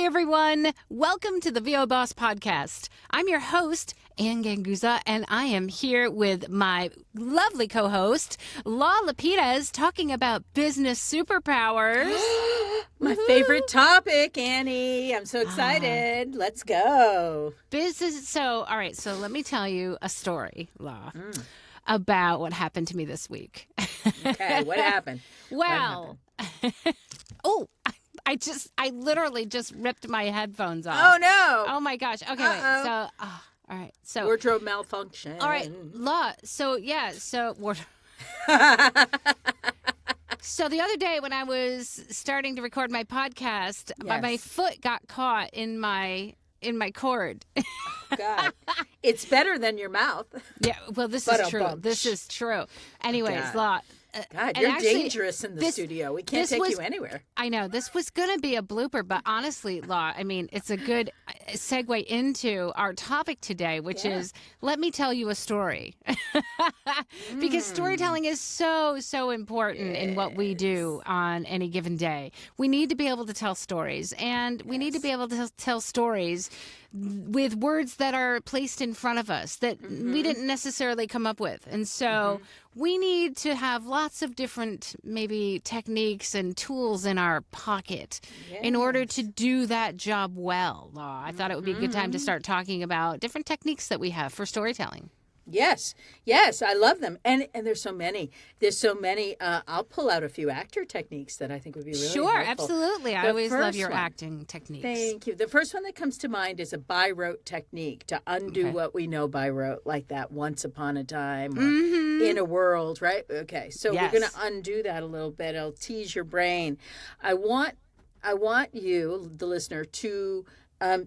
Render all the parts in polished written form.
Hi, everyone. Welcome to the VO Boss Podcast. I'm your host, Ann Ganguzza, and I am here with my lovely co-host, Lau Lapides, talking about business superpowers. My favorite topic, Annie. I'm so excited. Let's go. Business. All right. So let me tell you a story, Lau, about what happened to me this week. Okay, what happened? Well, I literally just ripped my headphones off. Oh, no. Oh, my gosh. Okay, wait. So, all right. So, Wardrobe malfunction. all right, Law. So, So the other day when I was starting to record my podcast, my foot got caught in my cord. God. It's better than your mouth. Yeah, well, this is true. This is true. Anyways, Law. God, you're dangerous in the studio. We can't take you anywhere. I know. This was going to be a blooper, but honestly, Law, I mean, it's a good segue into our topic today, which is, let me tell you a story. Because storytelling is so, so important in what we do on any given day. We need to be able to tell stories, and we need to be able to tell stories with words that are placed in front of us that we didn't necessarily come up with. And so we need to have lots of different maybe techniques and tools in our pocket in order to do that job well. I thought it would be a good time to start talking about different techniques that we have for storytelling. Yes, I love them. And there's so many. I'll pull out a few actor techniques that I think would be really helpful. Absolutely. I always love your acting techniques. Thank you. The first one that comes to mind is a by rote technique to undo what we know by rote, like that once upon a time or in a world, right? Okay, so we're going to undo that a little bit. I'll tease your brain. I want you, the listener, to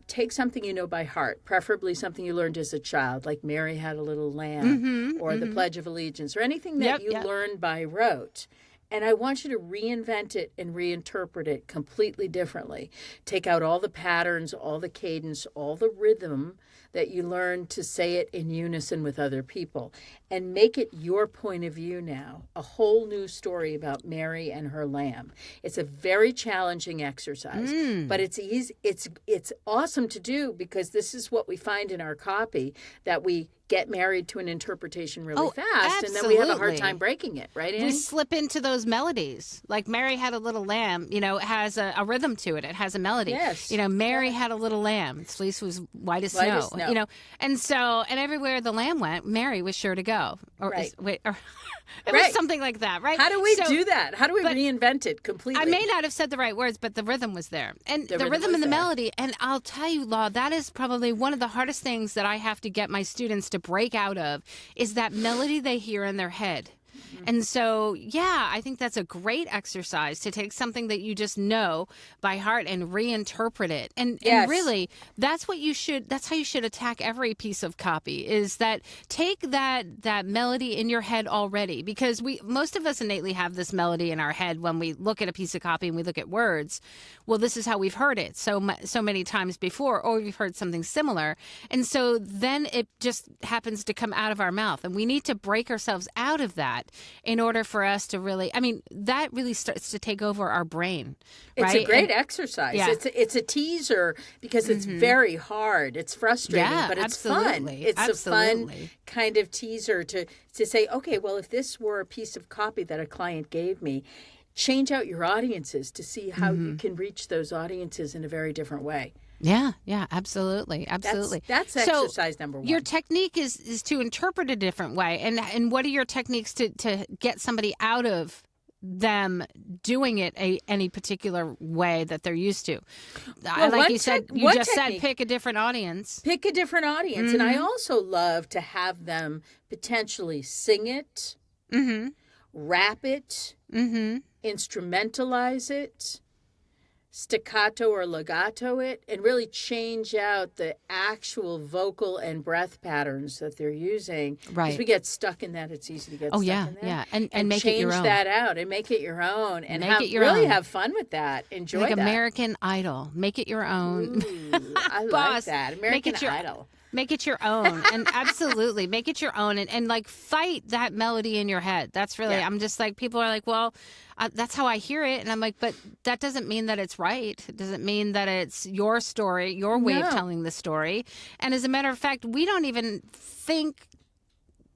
take something you know by heart, preferably something you learned as a child, like Mary Had a Little Lamb or the Pledge of Allegiance or anything that you learned by rote. And I want you to reinvent it and reinterpret it completely differently. Take out all the patterns, all the cadence, all the rhythm that you learned to say it in unison with other people and make it your point of view now, a whole new story about Mary and her lamb. It's a very challenging exercise, but it's easy. It's awesome to do because this is what we find in our copy, that we get married to an interpretation really fast, absolutely. And then we have a hard time breaking it, right, Annie? We slip into those melodies. Like Mary Had a Little Lamb, it has a rhythm to it. It has a melody. Yes. Mary had a little lamb. Its fleece was white as snow. And everywhere the lamb went, Mary was sure to go. Or, right. It was something like that, right? How do we do that? How do we reinvent it completely? I may not have said the right words, but the rhythm was there. And the rhythm and the melody. And I'll tell you, Law, that is probably one of the hardest things that I have to get my students to break out of is that melody they hear in their head. And so, I think that's a great exercise to take something that you just know by heart and reinterpret it. And really, that's how you should attack every piece of copy, is that take that melody in your head already, because most of us innately have this melody in our head when we look at a piece of copy and we look at words. Well, this is how we've heard it so many times before, or we've heard something similar. And so then it just happens to come out of our mouth, and we need to break ourselves out of that in order for us to really, that really starts to take over our brain. Right? It's a great exercise. Yeah. It's a teaser because it's very hard. It's frustrating, but it's fun. It's a fun kind of teaser to say, okay, well, if this were a piece of copy that a client gave me, change out your audiences to see how you can reach those audiences in a very different way. Yeah, absolutely. That's exercise number one. Your technique is to interpret a different way. And what are your techniques to get somebody out of them doing it any particular way that they're used to? Like you said, pick a different audience. Pick a different audience. And I also love to have them potentially sing it, rap it, instrumentalize it, staccato or legato it, and really change out the actual vocal and breath patterns that they're using. Right. Because we get stuck in that. It's easy to get stuck in that. Yeah. And make it your own. Change that out and make it your own. And have fun with that. Enjoy like that. American Idol. Make it your own. Ooh, I like that. American Idol. Make it your own. And absolutely, make it your own. And like, fight that melody in your head. That's really, I'm just like, people are like, well, that's how I hear it. And I'm like, but that doesn't mean that it's right. It doesn't mean that it's your story, your way of telling the story. And as a matter of fact, we don't even think.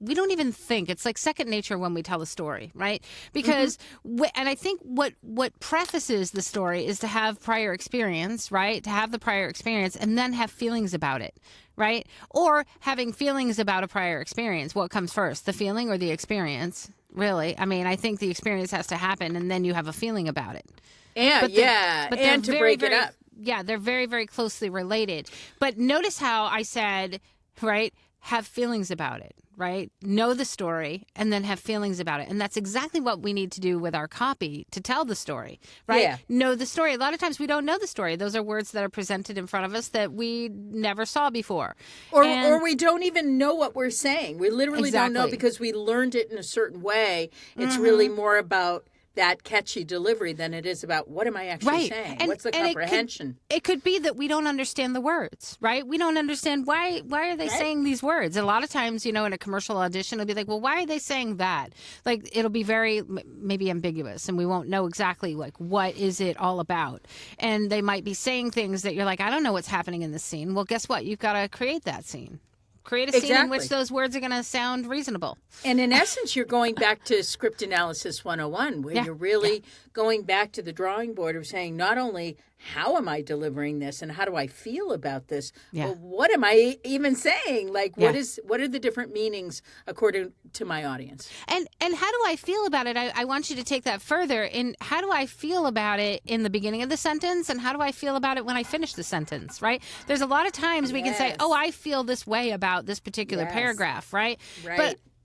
It's like second nature when we tell a story, right? Because, and I think what prefaces the story is to have prior experience, right? To have the prior experience and then have feelings about it, right? Or having feelings about a prior experience. What comes first, the feeling or the experience? Really? I mean, I think the experience has to happen and then you have a feeling about it. Yeah, but and to break it up. Yeah, they're very, very closely related. But notice how I said, right, have feelings about it. Right? Know the story and then have feelings about it. And that's exactly what we need to do with our copy to tell the story, right? Yeah. Know the story. A lot of times we don't know the story. Those are words that are presented in front of us that we never saw before. Or we don't even know what we're saying. We literally don't know because we learned it in a certain way. It's really more about that catchy delivery than it is about what am I actually saying? And, what's the comprehension? It could be that we don't understand the words, right? We don't understand why are they saying these words? And a lot of times, in a commercial audition, it'll be like, well, why are they saying that? Like, it'll be very maybe ambiguous and we won't know exactly like what is it all about. And they might be saying things that you're like, I don't know what's happening in this scene. Well, guess what? You've got to create that scene. Create a scene in which those words are going to sound reasonable. And in essence, you're going back to script analysis 101, where you're really going back to the drawing board of saying not only how am I delivering this and how do I feel about this, but what am I even saying? Like, what are the different meanings according to my audience? And how do I feel about it? I want you to take that further. In how do I feel about it in the beginning of the sentence, and how do I feel about it when I finish the sentence, right? There's a lot of times we can say, oh, I feel this way about this particular paragraph, right?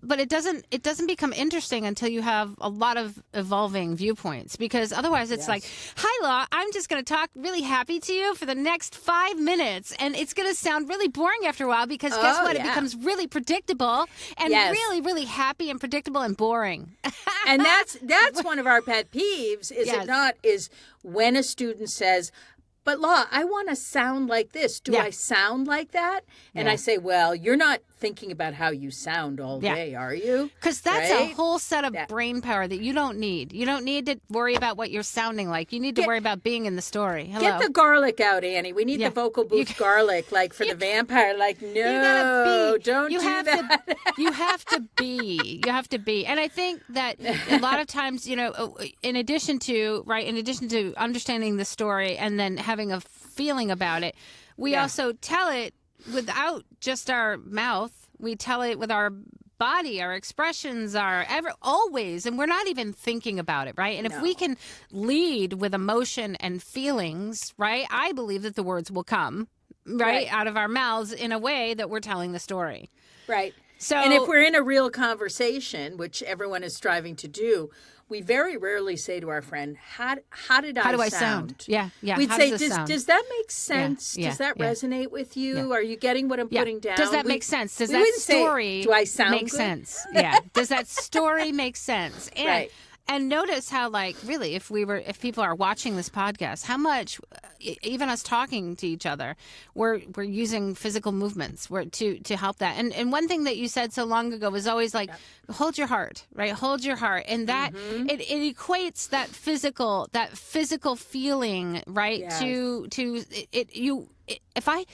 But it doesn't become interesting until you have a lot of evolving viewpoints, because otherwise it's like, hi, Law, I'm just going to talk really happy to you for the next 5 minutes, and it's going to sound really boring after a while because guess what? It becomes really predictable and really, really happy and predictable and boring. And that's one of our pet peeves, is it not, is when a student says, but Law, I want to sound like this. Do I sound like that? And I say, well, you're not thinking about how you sound all day, are you? Because that's a whole set of brain power that you don't need. You don't need to worry about what you're sounding like. You need to worry about being in the story. Hello. Get the garlic out, Annie. We need the vocal booth garlic, like for the vampire. Like, no, don't do that. You have to be. You have to be. And I think that a lot of times, in addition to understanding the story and then having a feeling about it, we also tell it without just our mouth. We tell it with our body, our expressions, always, and we're not even thinking about it, right? And if we can lead with emotion and feelings, right, I believe that the words will come right out of our mouths in a way that we're telling the story. Right. So, and if we're in a real conversation, which everyone is striving to do, we very rarely say to our friend, how do I sound? Yeah. We'd say, does that make sense? Does that resonate with you? Are you getting what I'm putting down? Does that make sense? Does that story do I sound make good? Sense? Yeah. Does that story make sense? And And notice how, like, really, if people are watching this podcast, how much, even us talking to each other, we're using physical movements to help that. And one thing that you said so long ago was always like, hold your heart, right? Hold your heart, and that it equates that physical feeling, right? Yes. To it. If I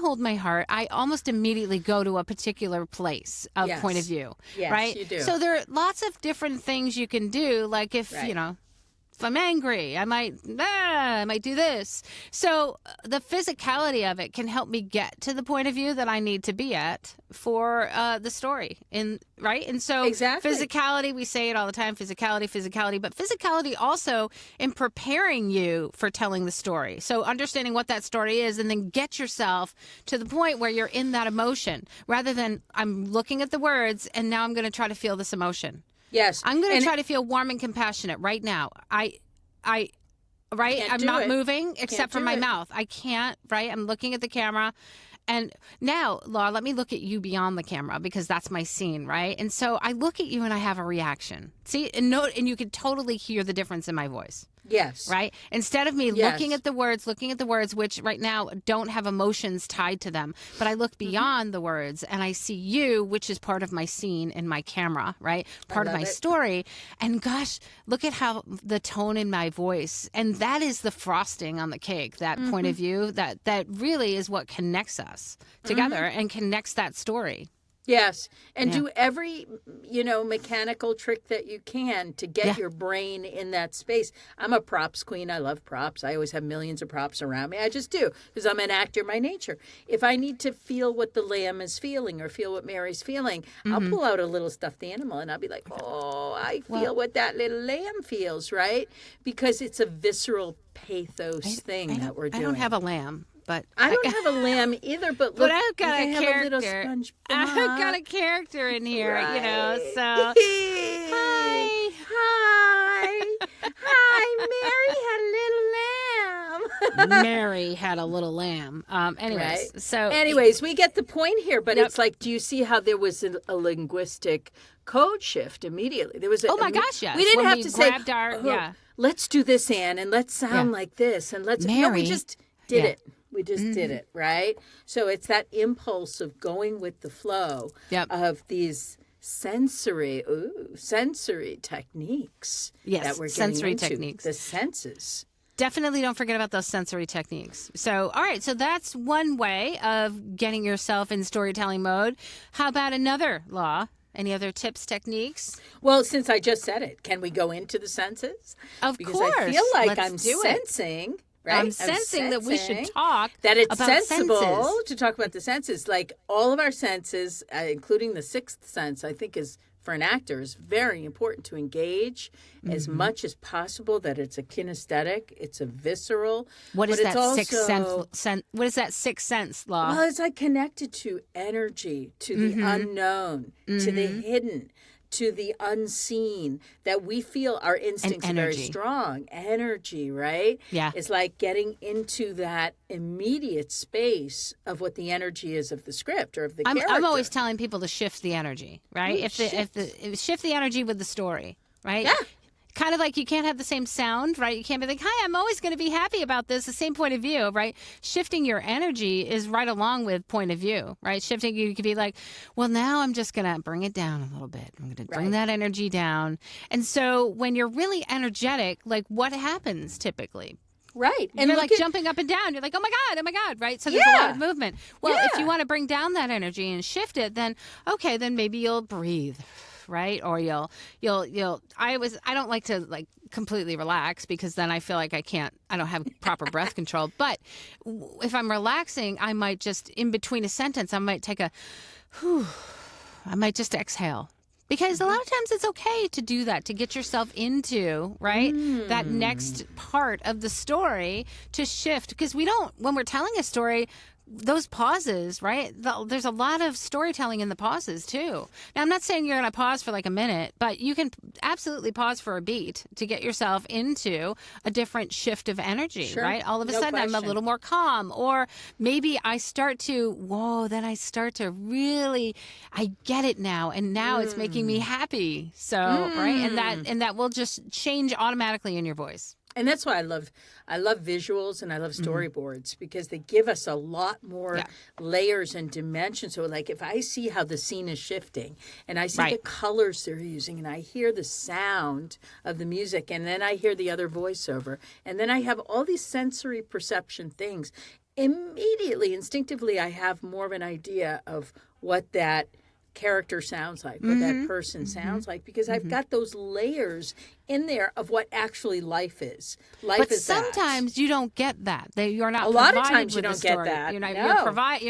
hold my heart, I almost immediately go to a particular place of point of view, right? You do. So there are lots of different things you can do. Like if if I'm angry, I might do this. So the physicality of it can help me get to the point of view that I need to be at for the story, right? And so physicality, we say it all the time, physicality, but physicality also in preparing you for telling the story. So understanding what that story is, and then get yourself to the point where you're in that emotion, rather than I'm looking at the words and now I'm going to try to feel this emotion. Yes. I'm going to try to feel warm and compassionate right now. I'm not moving except for my mouth. I can't, right? I'm looking at the camera. And now, Laura, let me look at you beyond the camera, because that's my scene, right? And so I look at you and I have a reaction. See, and you can totally hear the difference in my voice. Yes. Right? Instead of me Yes. looking at the words, which right now don't have emotions tied to them, but I look beyond the words and I see you, which is part of my scene in my camera, right? Part of my story. And gosh, look at how the tone in my voice, and that is the frosting on the cake, that point of view, that really is what connects us together and connects that story. Yes. And do every, mechanical trick that you can to get your brain in that space. I'm a props queen. I love props. I always have millions of props around me. I just do, because I'm an actor by nature. If I need to feel what the lamb is feeling or feel what Mary's feeling, I'll pull out a little stuffed animal and I'll be like, oh, I feel what that little lamb feels, right? Because it's a visceral pathos thing that we're doing. I don't have a lamb. But I don't have a lamb either, but look, I've got a character. I've got a character in here, so hi, Mary had a little lamb. Anyways, we get the point here, but it's like, do you see how there was a linguistic code shift immediately? There was oh my gosh, yes. We didn't have to say, let's do this, Anne, and let's sound like this, and let's Mary, no, we just did it. We just did it, right? So it's that impulse of going with the flow of these sensory techniques that we're getting into. Techniques. The senses. Definitely don't forget about those sensory techniques. So, all right, so that's one way of getting yourself in storytelling mode. How about another law? Any other tips, techniques? Well, since I just said it, can we go into the senses? Of because course. I feel like Let's I'm sensing... Right? I'm sensing that we should talk that it's about sensible senses. to talk about the senses. Like all of our senses, including the sixth sense, I think is for an actor is very important to engage as much as possible. That it's a kinesthetic, it's a visceral. What is that sixth sense? What is that sixth sense, Law? Well, it's like connected to energy, to the unknown, to the hidden, to the unseen, that we feel our instincts are very strong. Energy, right? Yeah. It's like getting into that immediate space of what the energy is of the script or of the character. I'm always telling people to shift the energy, right? Ooh, shift the energy with the story, right? Yeah. Kind of like you can't have the same sound, right? You can't be like, hi, I'm always going to be happy about this. The same point of view, right? Shifting your energy is right along with point of view, right? Shifting, you could be like, well, now I'm just going to bring it down a little bit. I'm going to bring that energy down. And so when you're really energetic, like what happens typically? Right. And you're like jumping up and down. You're like, oh my God, right? So there's a lot of movement. Well, if you want to bring down that energy and shift it, then okay, then maybe you'll breathe. Right? Or I don't like to like completely relax because then I feel like I don't have proper breath control. But if I'm relaxing, I might just in between a sentence, I might take I might just exhale. Because a lot of times it's okay to do that, to get yourself into, right, that next part of the story to shift. Because when we're telling a story, those pauses, right? There's a lot of storytelling in the pauses too. Now, I'm not saying you're going to pause for like a minute, but you can absolutely pause for a beat to get yourself into a different shift of energy, right? All of a sudden, I'm a little more calm, or maybe I start to, really, I get it now, and now it's making me happy. So, right, and that will just change automatically in your voice. And that's why I love visuals and I love storyboards because they give us a lot more layers and dimensions. So like if I see how the scene is shifting and I see the colors they're using and I hear the sound of the music and then I hear the other voiceover and then I have all these sensory perception things, immediately, instinctively, I have more of an idea of what that character sounds like, what that person sounds like, because I've got those layers in there of what actually life is. But sometimes you don't get that. You're not. A lot of times you don't get that. You're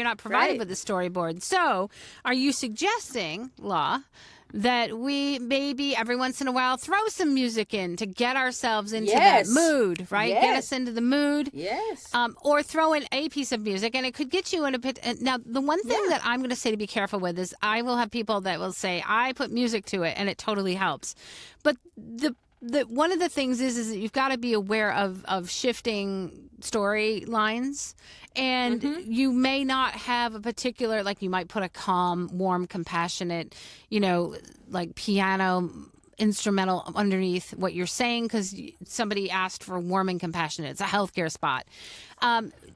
not provided with the storyboard. So, are you suggesting, Law, that we maybe every once in a while throw some music in to get ourselves into that mood, right? Get us into the mood. Yes. Or throw in a piece of music, and it could get you in a bit. Now, the one thing that I'm going to say to be careful with is I will have people that will say, I put music to it, and it totally helps. But one of the things is that you've got to be aware of shifting storylines, and you may not have a particular, like you might put a calm, warm, compassionate, like piano instrumental underneath what you're saying because somebody asked for warm and compassionate. It's a healthcare spot.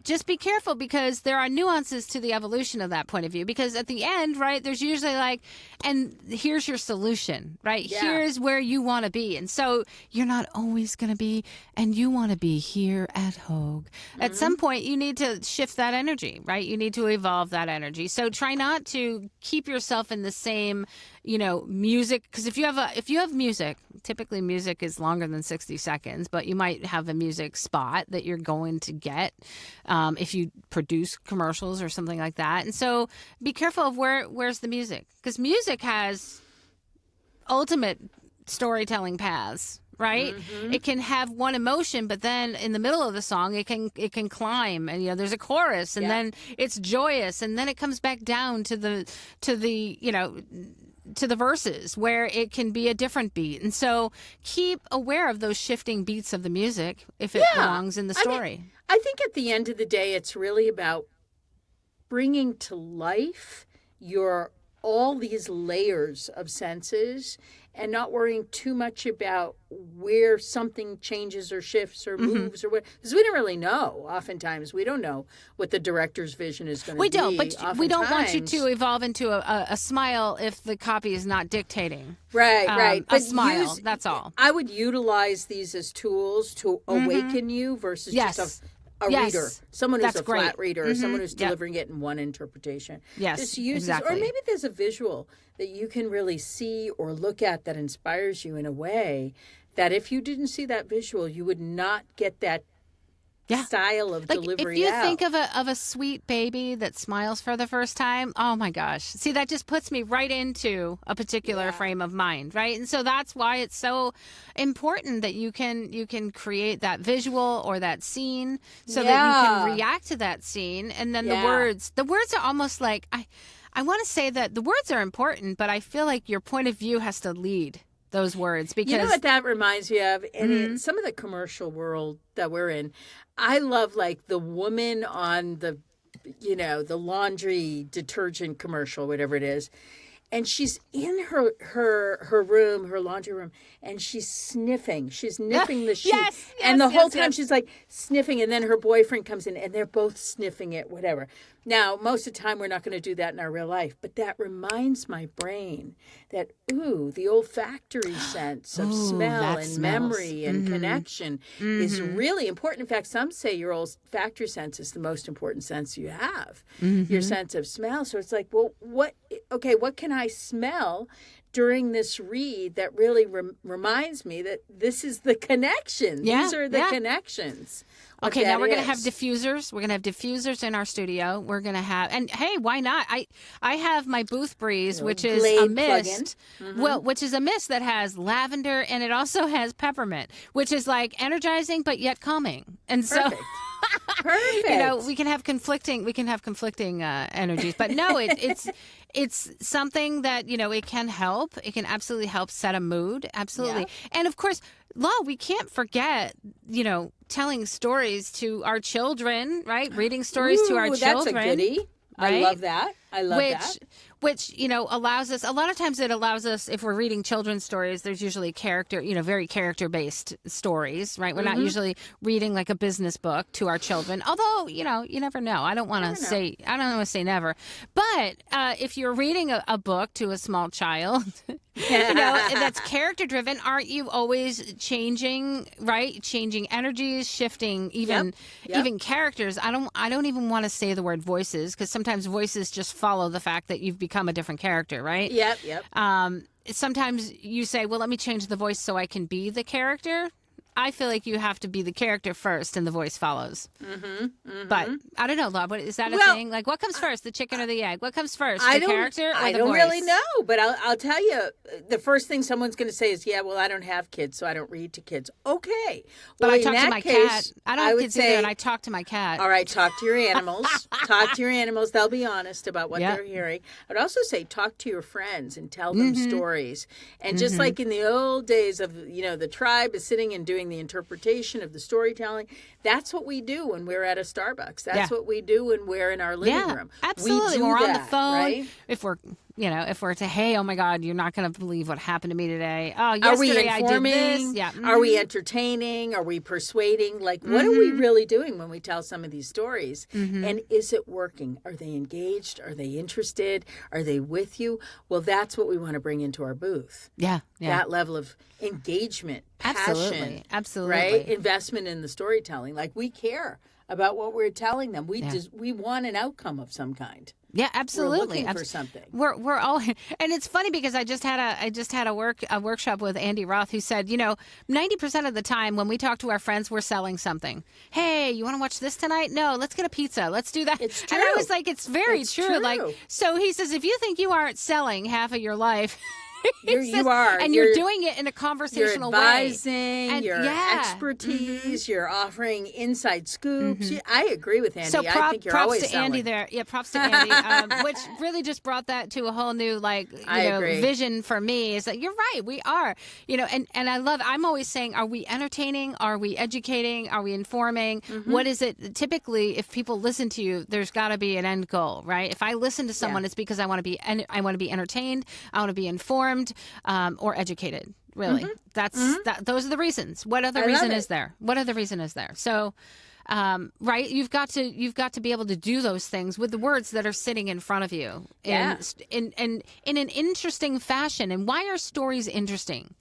Just be careful because there are nuances to the evolution of that point of view. Because at the end, right, there's usually like, and here's your solution, right? Yeah. Here's where you want to be. And so you're not always going to be, and you want to be here at Hogue. Mm-hmm. At some point, you need to shift that energy, right? You need to evolve that energy. So try not to keep yourself in the same, music. Because if you have music, typically music is longer than 60 seconds, but you might have a music spot that you're going to get if you produce commercials or something like that. And so be careful of where's the music, because music has ultimate storytelling paths, right? Mm-hmm. It can have one emotion, but then in the middle of the song, it can climb, and there's a chorus, and then it's joyous, and then it comes back down to the verses where it can be a different beat. And so keep aware of those shifting beats of the music if it belongs in the story. I think at the end of the day, it's really about bringing to life all these layers of senses and not worrying too much about where something changes or shifts or moves or what, because we don't really know. Oftentimes, we don't know what the director's vision is going to be. We don't, but we don't want you to evolve into a smile if the copy is not dictating. Right. A smile, that's all. I would utilize these as tools to awaken you versus just a reader, someone who's a flat reader, or someone who's delivering it in one interpretation. Yes, just use exactly. Or maybe there's a visual that you can really see or look at that inspires you in a way that if you didn't see that visual, you would not get that style of delivery. If you think of a sweet baby that smiles for the first time, oh my gosh. See, that just puts me right into a particular frame of mind, right? And so that's why it's so important that you can create that visual or that scene so that you can react to that scene. And then the words are almost like, I want to say that the words are important, but I feel like your point of view has to lead those words, because you know what that reminds me of, and in some of the commercial world that we're in, I love like the woman on the laundry detergent commercial, whatever it is, and she's in her room, her laundry room, and she's sniffing the sheet, and the whole time she's like sniffing, and then her boyfriend comes in and they're both sniffing it, whatever. Now, most of the time, we're not going to do that in our real life, but that reminds my brain that, the olfactory sense of smell and memory and connection is really important. In fact, some say your olfactory sense is the most important sense you have, your sense of smell. So it's like, well, what can I smell during this read that really reminds me that this is the connection? These are the connections. Okay, now we're going to have diffusers. We're going to have diffusers in our studio. We're going to have, and hey, why not? I have my Booth Breeze, which is a mist. Well, which is a mist that has lavender, and it also has peppermint, which is like energizing but yet calming. And so Perfect. we can have conflicting energies, but no, it's something that it can help. It can absolutely help set a mood, absolutely. And of course, we can't forget telling stories to our children, right? Reading stories to our children. That's a goodie. Right? I love that. Which allows us, a lot of times it allows us, if we're reading children's stories, there's usually very character-based stories, right? We're not usually reading like a business book to our children, although, you never know. I don't want to say never. But if you're reading a book to a small child, that's character-driven, aren't you always changing, right? Changing energies, shifting even characters. I don't even want to say the word voices, because sometimes voices just follow the fact that you've become a different character, right? Yep. Sometimes you say, well, let me change the voice so I can be the character. I feel like you have to be the character first and the voice follows. But I don't know, Law. Is that a thing? Like, what comes first, the chicken or the egg? What comes first, the character or the voice? I don't really know, but I'll tell you, the first thing someone's going to say is, I don't have kids, so I don't read to kids. Okay. But I talk to my cat. I don't have kids either, and I talk to my cat. All right, talk to your animals. Talk to your animals. They'll be honest about what they're hearing. I'd also say talk to your friends and tell them stories. And just like in the old days of, the tribe is sitting and doing the interpretation of the storytelling. That's what we do when we're at a Starbucks. That's what we do when we're in our living room. Absolutely. We're on the phone. Right? If we're if we're to, hey, oh my God, you're not going to believe what happened to me today. Oh, Are we yesterday I did this. informing? Yeah. Are we entertaining? Are we persuading? Like, what are we really doing when we tell some of these stories? And is it working? Are they engaged? Are they interested? Are they with you? Well, that's what we want to bring into our booth. Yeah. That level of engagement, passion. Absolutely. Right? Investment in the storytelling. Like, we care about what we're telling them. We want an outcome of some kind. Yeah, absolutely. We're looking for something. We're all, and it's funny because I just had a workshop with Andy Roth who said, 90% of the time when we talk to our friends, we're selling something. Hey, you want to watch this tonight? No, let's get a pizza. Let's do that. It's true. And I was like, it's very true. Like, so he says, if you think you aren't selling half of your life. You are. And you're doing it in a conversational way. You're advising, and, your expertise, you're offering inside scoops. I agree with Andy. So I think you're props always to selling. Andy there. Yeah, props to Andy, which really just brought that to a whole new, vision for me. Is that you're right, we are. And I'm always saying, are we entertaining? Are we educating? Are we informing? What is it? Typically, if people listen to you, there's got to be an end goal, right? If I listen to someone, it's because I want to be entertained, I want to be informed, or educated. Really, those are the reasons. What other reason is there? What other reason is there? So, right, you've got to be able to do those things with the words that are sitting in front of you, in an interesting fashion. And why are stories interesting?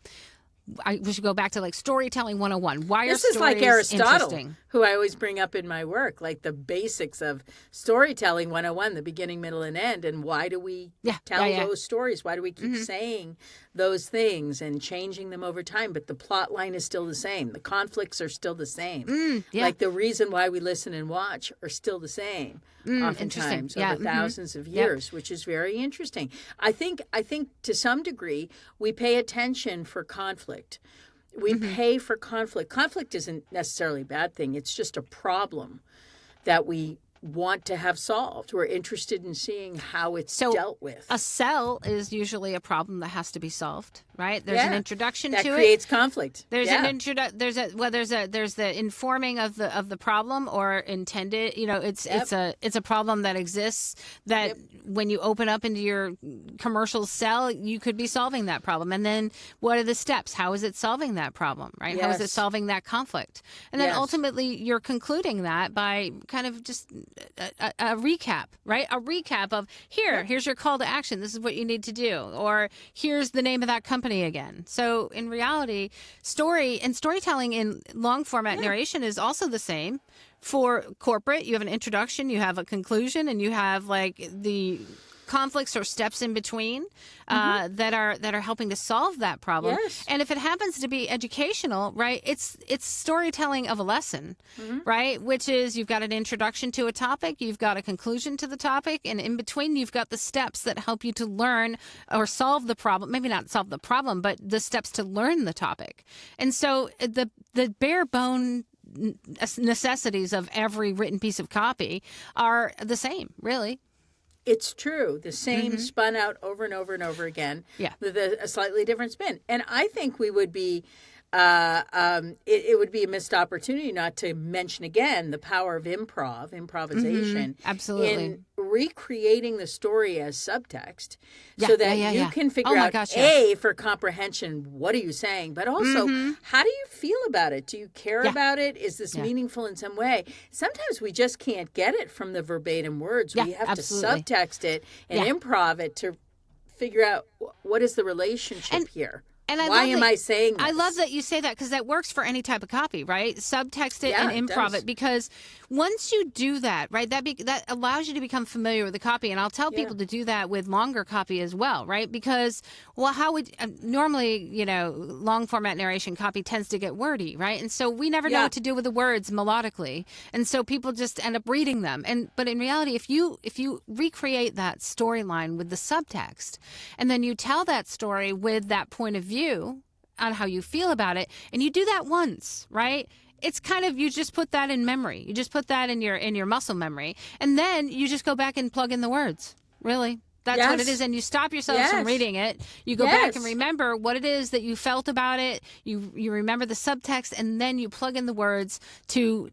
We should go back to storytelling 101. Why are stories This is like Aristotle, interesting? Who I always bring up in my work, like the basics of storytelling 101, the beginning, middle, and end. And why do we tell those stories? Why do we keep saying those things and changing them over time? But the plot line is still the same. The conflicts are still the same. Like the reason why we listen and watch are still the same. Oftentimes over thousands of years, which is very interesting. I think to some degree we pay attention for conflict. We pay for conflict. Conflict isn't necessarily a bad thing. It's just a problem that we want to have solved. We're interested in seeing how it's dealt with. A sell is usually a problem that has to be solved, right? There's an introduction to it. That creates conflict. There's there's the informing of the problem or intended. It's a problem that exists that when you open up into your commercial sell, you could be solving that problem. And then what are the steps? How is it solving that problem, right? How is it solving that conflict? And then ultimately you're concluding that by kind of just a recap, right? A recap of here's your call to action. This is what you need to do. Or here's the name of that company again. So in reality, storytelling in long format narration is also the same. For corporate, you have an introduction, you have a conclusion, and you have the conflicts or steps in between that are helping to solve that problem. And if it happens to be educational, right, it's storytelling of a lesson, right, which is you've got an introduction to a topic, you've got a conclusion to the topic, and in between you've got the steps that help you to learn or solve the problem, maybe not solve the problem, but the steps to learn the topic. And so the bare bone necessities of every written piece of copy are the same, really. It's true. The same spun out over and over and over again with a slightly different spin. And I think we would be it would be a missed opportunity not to mention again the power of improvisation. Absolutely. In recreating the story as subtext so that you can figure out, A, for comprehension, what are you saying? But also, how do you feel about it? Do you care about it? Is this meaningful in some way? Sometimes we just can't get it from the verbatim words. We have to subtext it and improv it to figure out what is the relationship here. And why am I saying this? I love that you say that because that works for any type of copy, right? Subtext it and improv it, because once you do that, right, that allows you to become familiar with the copy. And I'll tell people to do that with longer copy as well, right? Because, well, how would normally, long format narration copy tends to get wordy, right? And so we never know what to do with the words melodically. And so people just end up reading them. But in reality, if you recreate that storyline with the subtext, and then you tell that story with that point of view on how you feel about it, and you do that once, right? It's kind of, you just put that in memory. You just put that in your muscle memory, and then you just go back and plug in the words. Really, that's what it is. And you stop yourself from reading it. You go back and remember what it is that you felt about it. You remember the subtext, and then you plug in the words to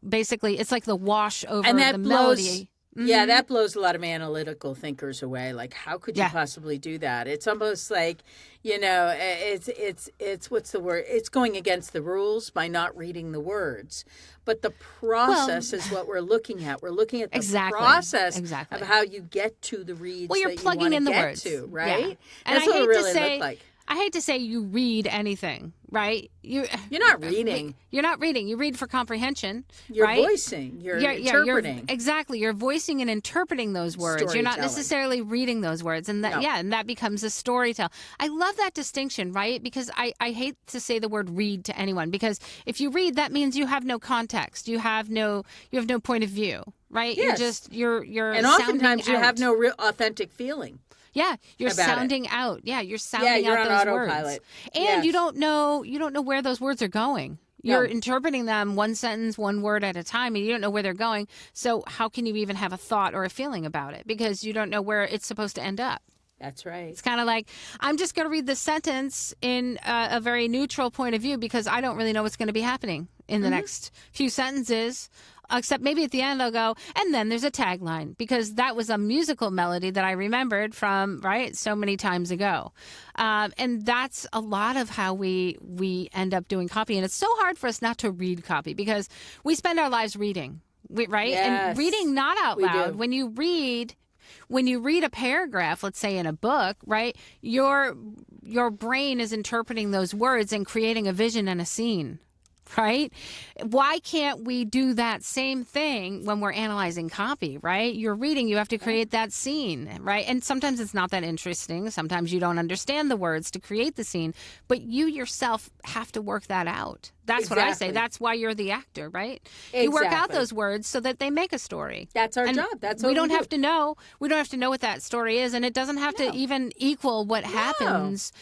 basically, it's like the wash over the melody. Yeah, that blows a lot of analytical thinkers away. Like, how could you possibly do that? It's almost like, it's what's the word? It's going against the rules by not reading the words. But the process is what we're looking at. We're looking at the process of how you get to the reads you're that plugging you in the get words. to, right? Yeah. And that's what it really looked like. I hate to say you read anything, right? You're not reading. You're not reading. You read for comprehension. You're right? voicing. You're interpreting. Exactly. You're voicing and interpreting those words. You're not necessarily reading those words. And that becomes a storytell. I love that distinction, right? Because I hate to say the word read to anyone, because if you read, that means you have no context. You have no point of view, right? Yes. You're and oftentimes you have no real authentic feeling. Yeah, you're sounding out. Yeah, you're sounding you're out on those autopilot. words. And you don't know where those words are going. You're interpreting them one sentence, one word at a time, and you don't know where they're going. So how can you even have a thought or a feeling about it? Because you don't know where it's supposed to end up. That's right. It's kind of like, I'm just going to read the sentence in a very neutral point of view because I don't really know what's going to be happening in the next few sentences. Except maybe at the end I'll go, and then there's a tagline, because that was a musical melody that I remembered from, so many times ago. And that's a lot of how we end up doing copy. And it's so hard for us not to read copy because we spend our lives reading, right? Yes, and reading not out loud. When you read a paragraph, let's say in a book, right, your brain is interpreting those words and creating a vision and a scene. Right? Why can't we do that same thing when we're analyzing copy, right? You're reading, you have to create that scene, right? And sometimes it's not that interesting. Sometimes you don't understand the words to create the scene, but you yourself have to work that out. That's what I say. That's why you're the actor, right? You work out those words so that they make a story. That's our job. That's what we don't have to know. We don't have to know what that story is, and it doesn't have to even equal what happens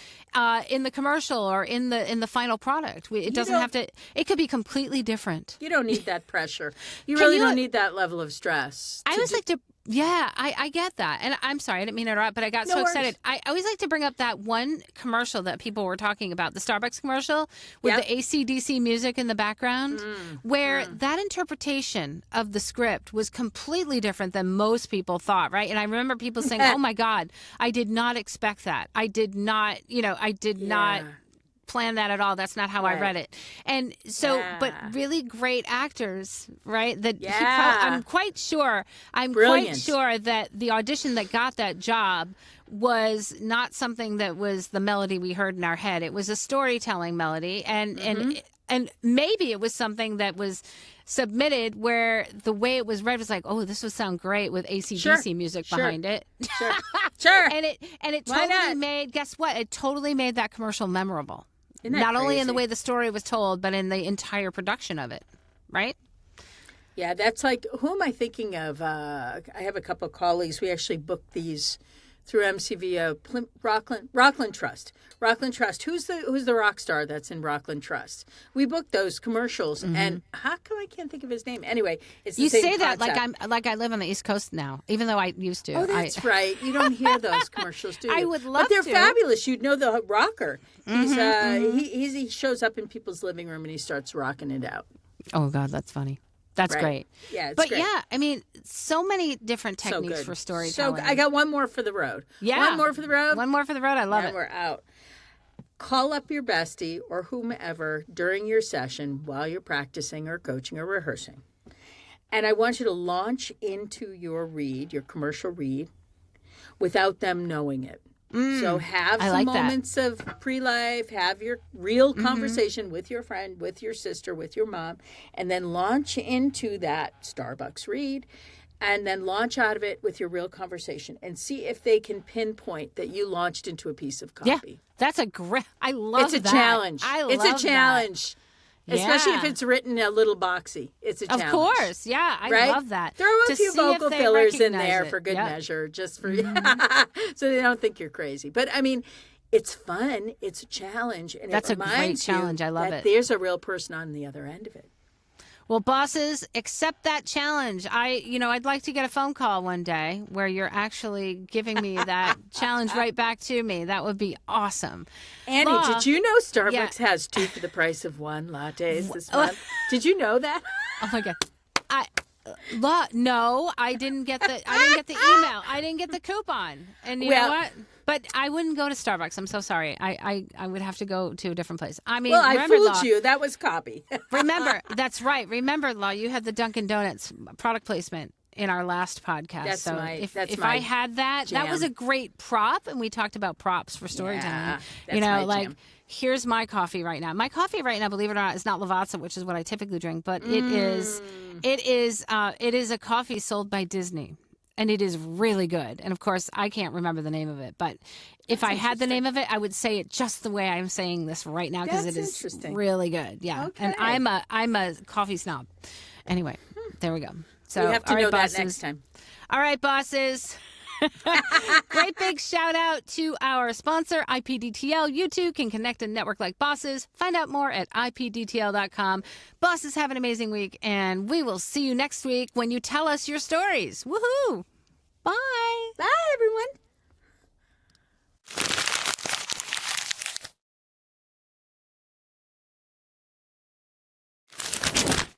in the commercial or in the final product. It doesn't have to. It could be completely different. You don't need that pressure. You really don't need that level of stress. I always like to. Yeah, I get that. And I'm sorry, I didn't mean to interrupt, but I got so excited. I always like to bring up that one commercial that people were talking about, the Starbucks commercial with the AC/DC music in the background, where that interpretation of the script was completely different than most people thought, right? And I remember people saying, oh my God, I did not expect that. I did not plan that at all. That's not how I read it. And so, but really great actors, right? I'm quite sure that the audition that got that job was not something that was the melody we heard in our head. It was a storytelling melody. And maybe it was something that was submitted where the way it was read was like, oh, this would sound great with AC/DC music behind it. Sure. And it totally made, guess what? It totally made that commercial memorable. Not only in the way the story was told, but in the entire production of it, right? Yeah, that's like, who am I thinking of? I have a couple of colleagues. We actually booked these through MCV, Rockland Trust. Rockland Trust. Who's the rock star that's in Rockland Trust? We booked those commercials, and how come I can't think of his name? Anyway, it's the same that concept. like I live on the East Coast now, even though I used to. Oh, that's right. You don't hear those commercials, do you? I would love to. But to. they're fabulous. You'd know the rocker. He shows up in people's living room and he starts rocking it out. Oh God, that's funny. That's great. Yeah, it's great. Yeah, I mean, so many different techniques for storytelling. So I got one more for the road. Yeah. One more for the road. One more for the road. I love it. And we're out. Call up your bestie or whomever during your session while you're practicing or coaching or rehearsing. And I want you to launch into your read, your commercial read, without them knowing it. So have some moments of pre-life, have your real conversation with your friend, with your sister, with your mom, and then launch into that Starbucks read, and then launch out of it with your real conversation and see if they can pinpoint that you launched into a piece of copy. Yeah, that's a great, I love that. It's a challenge. It's a challenge. That. Especially if it's written a little boxy. It's a challenge. Of course. Yeah, I love that. Throw a few vocal fillers in there for good measure, just for so they don't think you're crazy. But I mean, it's fun. It's a challenge. And that's it a great reminds challenge. You I love that it. There's a real person on the other end of it. Well, bosses, accept that challenge. I'd like to get a phone call one day where you're actually giving me that challenge right back to me. That would be awesome. Annie, did you know Starbucks has 2 for the price of 1 lattes this month? Did you know that? Oh my God. No, I didn't get the email. I didn't get the coupon. And you know what? But I wouldn't go to Starbucks. I'm so sorry. I would have to go to a different place. I mean, well, I remember, fooled you. That was copy. Remember, that's right. Remember, Lau, you had the Dunkin' Donuts product placement in our last podcast. If I had that, jam. that was a great prop, and we talked about props for storytelling. Yeah, that's my jam. Here's my coffee right now. My coffee right now, believe it or not, is not Lavazza, which is what I typically drink, but it is a coffee sold by Disney. And it is really good. And of course, I can't remember the name of it. But if I had the name of it, I would say it just the way I'm saying this right now because it is really good. Yeah. Okay. And I'm a coffee snob. Anyway, there we go. So we have to know that next time. All right, bosses. Great big shout out to our sponsor, IPDTL. You too can connect and network like bosses. Find out more at IPDTL.com. Bosses, have an amazing week, and we will see you next week when you tell us your stories. Woohoo! Bye.